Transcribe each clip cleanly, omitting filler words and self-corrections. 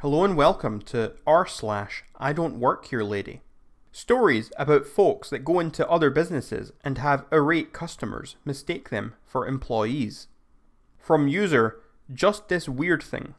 Hello and welcome to r/IDontWorkHereLady. Stories about folks that go into other businesses and have irate customers mistake them for employees. From user, just this weird thing.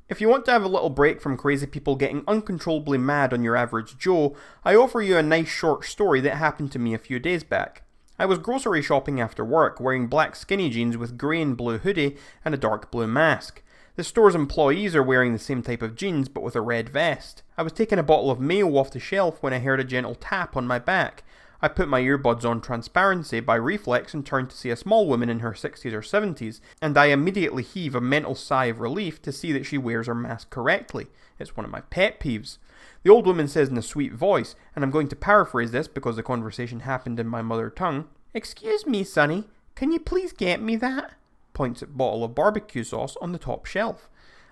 If you want to have a little break from crazy people getting uncontrollably mad on your average Joe, I offer you a nice short story that happened to me a few days back. I was grocery shopping after work, wearing black skinny jeans with grey and blue hoodie and a dark blue mask. The store's employees are wearing the same type of jeans but with a red vest. I was taking a bottle of mayo off the shelf when I heard a gentle tap on my back. I put my earbuds on transparency by reflex and turned to see a small woman in her 60s or 70s, and I immediately heave a mental sigh of relief to see that she wears her mask correctly. It's one of my pet peeves. The old woman says in a sweet voice, and I'm going to paraphrase this because the conversation happened in my mother tongue, "Excuse me, Sonny, can you please get me that?" Points at bottle of barbecue sauce on the top shelf.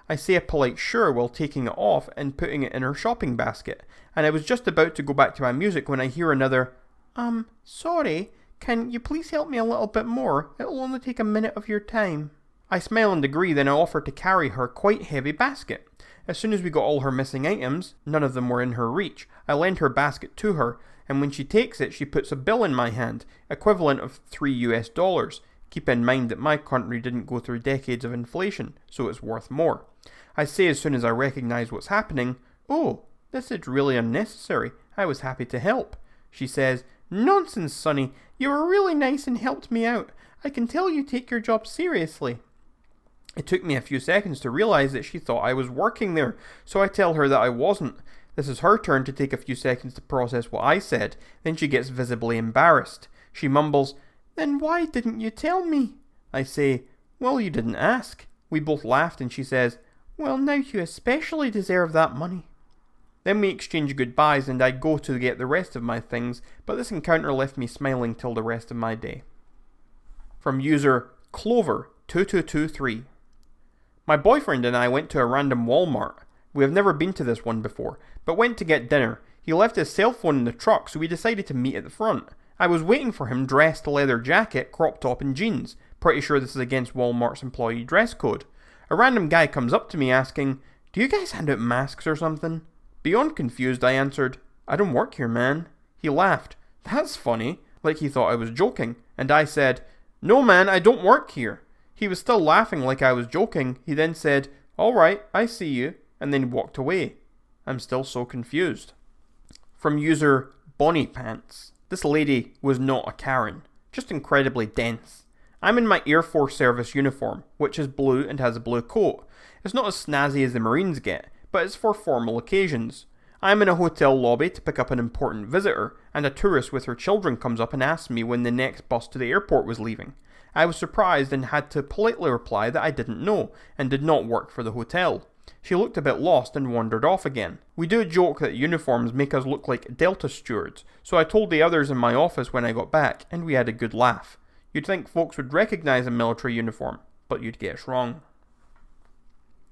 I say a polite sure while taking it off and putting it in her shopping basket, and I was just about to go back to my music when I hear another, sorry, can you please help me a little bit more? It'll only take a minute of your time." I smile and agree, then I offer to carry her quite heavy basket. As soon as we got all her missing items, none of them were in her reach, I lend her basket to her, and when she takes it, she puts a bill in my hand, equivalent of $3. Keep in mind that my country didn't go through decades of inflation, so it's worth more. I say as soon as I recognise what's happening, "Oh, this is really unnecessary. I was happy to help." She says, "Nonsense, Sonny. You were really nice and helped me out. I can tell you take your job seriously." It took me a few seconds to realise that she thought I was working there, so I tell her that I wasn't. This is her turn to take a few seconds to process what I said, then she gets visibly embarrassed. She mumbles, "Then why didn't you tell me?" I say, "Well, you didn't ask." We both laughed and she says, "Well, now you especially deserve that money." Then we exchange goodbyes and I go to get the rest of my things, but this encounter left me smiling till the rest of my day. From user Clover2223. My boyfriend and I went to a random Walmart. We have never been to this one before, but went to get dinner. He left his cell phone in the truck, so we decided to meet at the front. I was waiting for him dressed leather jacket, crop top and jeans. Pretty sure this is against Walmart's employee dress code. A random guy comes up to me asking, "Do you guys hand out masks or something?" Beyond confused, I answered, "I don't work here, man." He laughed. "That's funny," like he thought I was joking, and I said, "No man, I don't work here." He was still laughing like I was joking. He then said, "Alright, I see you," and then walked away. I'm still so confused. From user Bonnie Pants. This lady was not a Karen, just incredibly dense. I'm in my Air Force Service uniform, which is blue and has a blue coat. It's not as snazzy as the Marines get, but it's for formal occasions. I'm in a hotel lobby to pick up an important visitor, and a tourist with her children comes up and asks me when the next bus to the airport was leaving. I was surprised and had to politely reply that I didn't know, and did not work for the hotel. She looked a bit lost and wandered off again. We do joke that uniforms make us look like Delta stewards, so I told the others in my office when I got back, and we had a good laugh. You'd think folks would recognise a military uniform, but you'd guess wrong.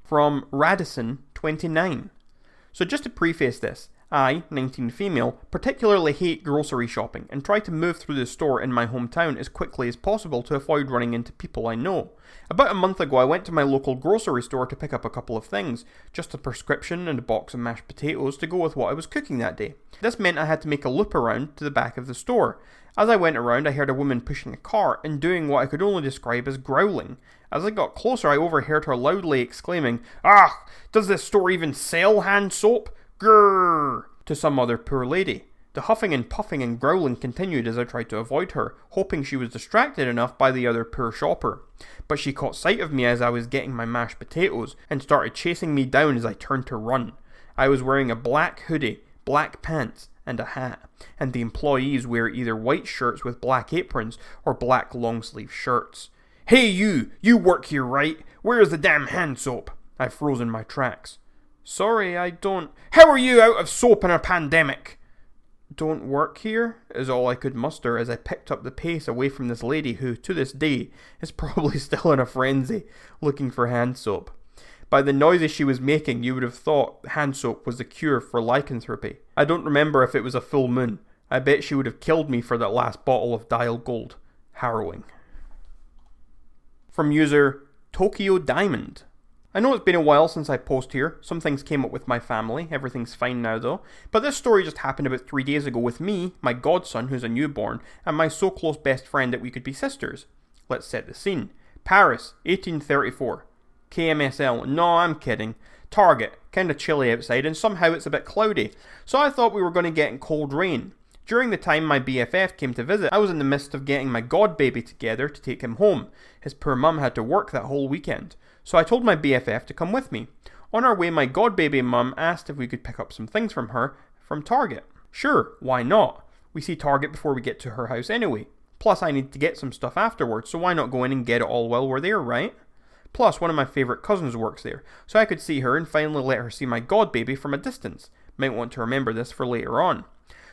From Radisson29. So just to preface this, I, 19 female, particularly hate grocery shopping and try to move through the store in my hometown as quickly as possible to avoid running into people I know. About a month ago I went to my local grocery store to pick up a couple of things, just a prescription and a box of mashed potatoes to go with what I was cooking that day. This meant I had to make a loop around to the back of the store. As I went around I heard a woman pushing a cart and doing what I could only describe as growling. As I got closer I overheard her loudly exclaiming, "Ah, does this store even sell hand soap? Grrr," to some other poor lady. The huffing and puffing and growling continued as I tried to avoid her, hoping she was distracted enough by the other poor shopper. But she caught sight of me as I was getting my mashed potatoes, and started chasing me down as I turned to run. I was wearing a black hoodie, black pants, and a hat, and the employees wear either white shirts with black aprons, or black long-sleeve shirts. "Hey you work here, right? Where's the damn hand soap?" I froze in my tracks. "Sorry, I don't..." "How are you out of soap in a pandemic?" "Don't work here," is all I could muster as I picked up the pace away from this lady who, to this day, is probably still in a frenzy, looking for hand soap. By the noises she was making, you would have thought hand soap was the cure for lycanthropy. I don't remember if it was a full moon. I bet she would have killed me for that last bottle of dial gold. Harrowing. From user Tokyo Diamond. I know it's been a while since I posted here. Some things came up with my family. Everything's fine now though. But this story just happened about 3 days ago with me, my godson who's a newborn, and my so close best friend that we could be sisters. Let's set the scene. Paris, 1834. KMSL. No, I'm kidding. Target. Kinda chilly outside and somehow it's a bit cloudy. So I thought we were going to get in cold rain. During the time my BFF came to visit, I was in the midst of getting my god baby together to take him home. His poor mum had to work that whole weekend. So I told my BFF to come with me. On our way, my god baby mum asked if we could pick up some things from her from Target. Sure, why not? We see Target before we get to her house anyway. Plus I need to get some stuff afterwards, so why not go in and get it all while we're there, right? Plus, one of my favourite cousins works there, so I could see her and finally let her see my god baby from a distance. Might want to remember this for later on.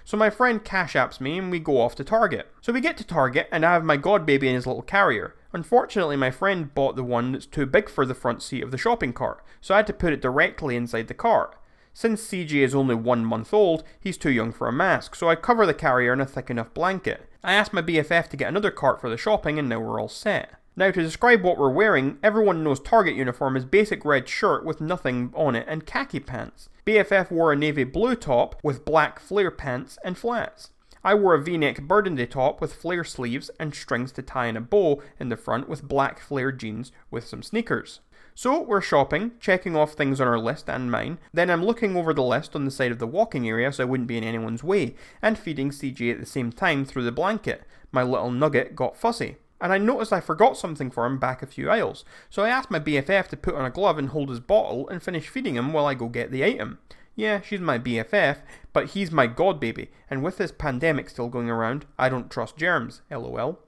So my friend cash apps me and we go off to Target. So we get to Target and I have my god baby in his little carrier. Unfortunately, my friend bought the one that's too big for the front seat of the shopping cart, so I had to put it directly inside the cart. Since CJ is only 1 month old, he's too young for a mask, so I cover the carrier in a thick enough blanket. I asked my BFF to get another cart for the shopping and now we're all set. Now to describe what we're wearing, everyone knows Target uniform is basic red shirt with nothing on it and khaki pants. BFF wore a navy blue top with black flare pants and flats. I wore a v-neck burgundy top with flare sleeves and strings to tie in a bow in the front with black flare jeans with some sneakers. So we're shopping, checking off things on our list and mine, then I'm looking over the list on the side of the walking area so I wouldn't be in anyone's way, and feeding CJ at the same time through the blanket. My little nugget got fussy. And I noticed I forgot something for him back a few aisles, so I asked my BFF to put on a glove and hold his bottle and finish feeding him while I go get the item. Yeah, she's my BFF, but he's my god baby, and with this pandemic still going around, I don't trust germs, lol.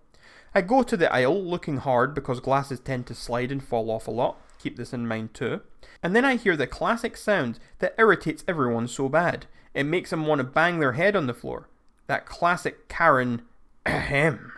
I go to the aisle looking hard because glasses tend to slide and fall off a lot, keep this in mind too, and then I hear the classic sound that irritates everyone so bad, it makes them want to bang their head on the floor. That classic Karen, ahem.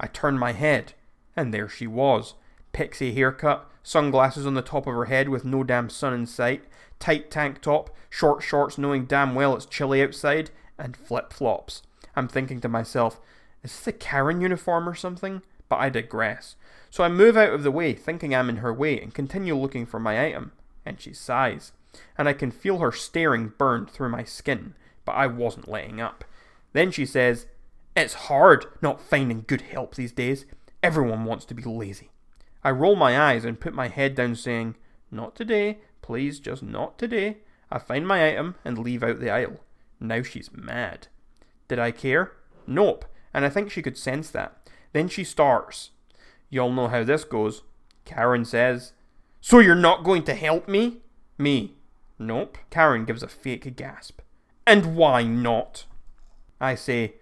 I turned my head, and there she was. Pixie haircut, sunglasses on the top of her head with no damn sun in sight, tight tank top, short shorts knowing damn well it's chilly outside, and flip-flops. I'm thinking to myself, is this a Karen uniform or something? But I digress. So I move out of the way, thinking I'm in her way, and continue looking for my item. And she sighs. And I can feel her staring burned through my skin, but I wasn't letting up. Then she says, "It's hard not finding good help these days. Everyone wants to be lazy." I roll my eyes and put my head down saying, "Not today, please, just not today." I find my item and leave out the aisle. Now she's mad. Did I care? Nope, and I think she could sense that. Then she starts. You'll know how this goes. Karen says, "So you're not going to help me?" Me. Nope. Karen gives a fake gasp. "And why not?" I say,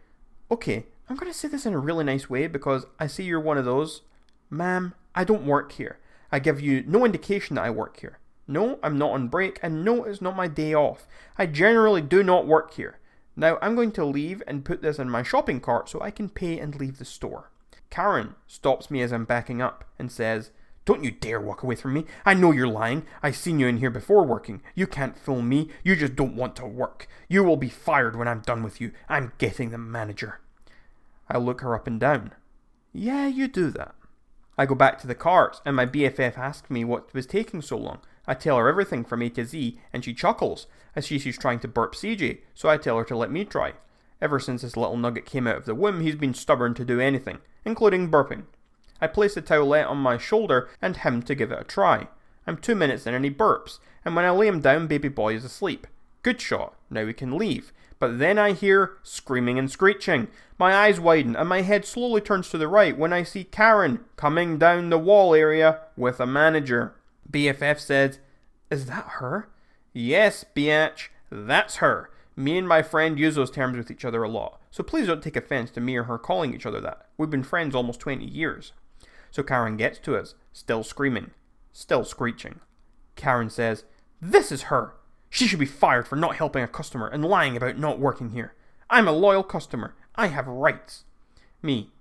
"Okay, I'm going to say this in a really nice way because I see you're one of those. Ma'am, I don't work here. I give you no indication that I work here. No, I'm not on break, and no, it's not my day off. I generally do not work here. Now, I'm going to leave and put this in my shopping cart so I can pay and leave the store." Karen stops me as I'm backing up and says, "Don't you dare walk away from me. I know you're lying. I've seen you in here before working. You can't fool me. You just don't want to work. You will be fired when I'm done with you. I'm getting the manager." I look her up and down. "Yeah, you do that." I go back to the cart and my BFF asks me what was taking so long. I tell her everything from A to Z and she chuckles. I see she's trying to burp CJ, so I tell her to let me try. Ever since this little nugget came out of the womb, he's been stubborn to do anything, including burping. I place the towelette on my shoulder and him to give it a try. I'm 2 minutes in and he burps, and when I lay him down, baby boy is asleep. Good shot, now we can leave. But then I hear screaming and screeching. My eyes widen and my head slowly turns to the right when I see Karen coming down the wall area with a manager. BFF says, "Is that her?" "Yes, biatch, that's her." Me and my friend use those terms with each other a lot, so please don't take offense to me or her calling each other that. We've been friends almost 20 years. So Karen gets to us, still screaming, still screeching. Karen says, "This is her. She should be fired for not helping a customer and lying about not working here. I'm a loyal customer. I have rights." Me,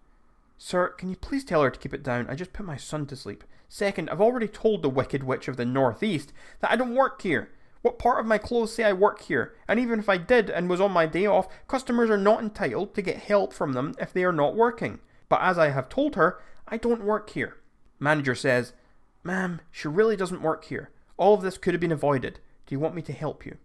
"Sir, can you please tell her to keep it down? I just put my son to sleep. Second, I've already told the Wicked Witch of the Northeast that I don't work here. What part of my clothes say I work here? And even if I did and was on my day off, customers are not entitled to get help from them if they are not working. But as I have told her, I don't work here." Manager says, Ma'am, she really doesn't work here. All of this could have been avoided. Do you want me to help you?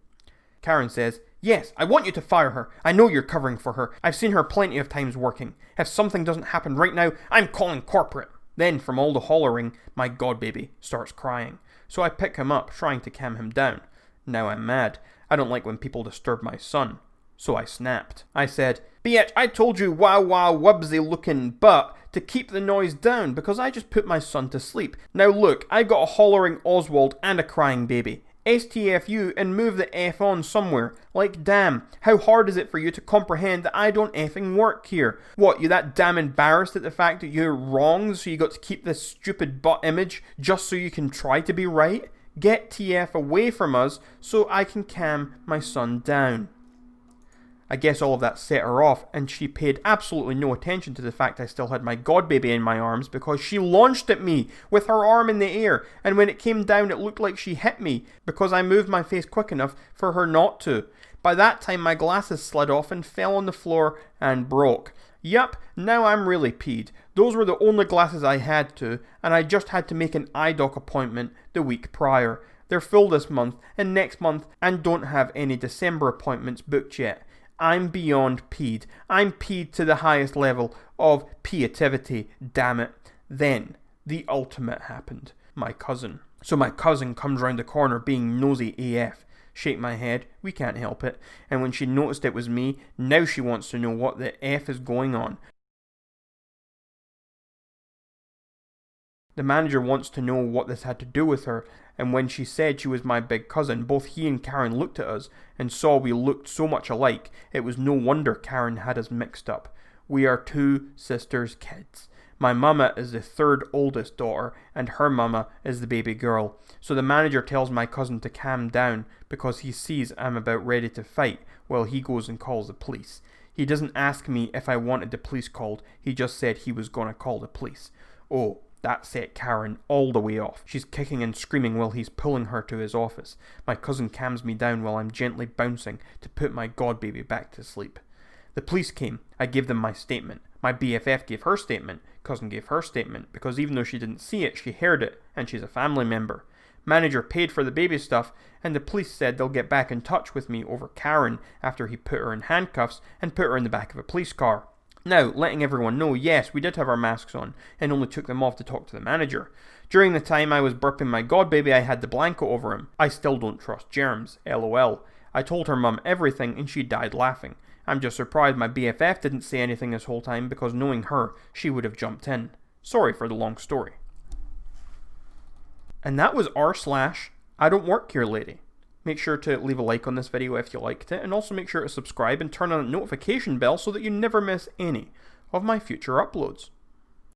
Karen says, yes, I want you to fire her. I know you're covering for her. I've seen her plenty of times working. If something doesn't happen right now, I'm calling corporate. Then, from all the hollering, my godbaby starts crying. So I pick him up, trying to calm him down. Now I'm mad. I don't like when people disturb my son. So I snapped. I said, bitch, I told you wow wubsy looking butt to keep the noise down because I just put my son to sleep. Now look, I got a hollering Oswald and a crying baby. STFU and move the F on somewhere. Like damn, how hard is it for you to comprehend that I don't effing work here? What, you that damn embarrassed at the fact that you're wrong so you got to keep this stupid butt image just so you can try to be right? Get TF away from us so I can calm my son down. I guess all of that set her off, and she paid absolutely no attention to the fact I still had my godbaby in my arms because she launched at me with her arm in the air, and when it came down it looked like she hit me because I moved my face quick enough for her not to. By that time my glasses slid off and fell on the floor and broke. Yup, now I'm really peed. Those were the only glasses I had to, and I just had to make an eye doc appointment the week prior. They're full this month and next month and don't have any December appointments booked yet. I'm beyond peed. I'm peed to the highest level of pietivity, damn it. Then, the ultimate happened. My cousin. So my cousin comes round the corner being nosy AF. Shake my head, we can't help it. And when she noticed it was me, now she wants to know what the F is going on. The manager wants to know what this had to do with her, and when she said she was my big cousin, both he and Karen looked at us and saw we looked so much alike, it was no wonder Karen had us mixed up. We are two sisters' kids. My mama is the third oldest daughter, and her mama is the baby girl. So the manager tells my cousin to calm down because he sees I'm about ready to fight while he goes and calls the police. He doesn't ask me if I wanted the police called, he just said he was going to call the police. Oh, that set Karen all the way off. She's kicking and screaming while he's pulling her to his office. My cousin calms me down while I'm gently bouncing to put my godbaby back to sleep. The police came. I gave them my statement. My BFF gave her statement. Cousin gave her statement because even though she didn't see it, she heard it, and she's a family member. Manager paid for the baby stuff, and the police said they'll get back in touch with me over Karen after he put her in handcuffs and put her in the back of a police car. Now, letting everyone know, yes, we did have our masks on, and only took them off to talk to the manager. During the time I was burping my godbaby, I had the blanket over him. I still don't trust germs, lol. I told her mum everything, and she died laughing. I'm just surprised my BFF didn't say anything this whole time, because knowing her, she would have jumped in. Sorry for the long story. And that was r/IDontWorkHereLady. Make sure to leave a like on this video if you liked it, and also make sure to subscribe and turn on the notification bell so that you never miss any of my future uploads.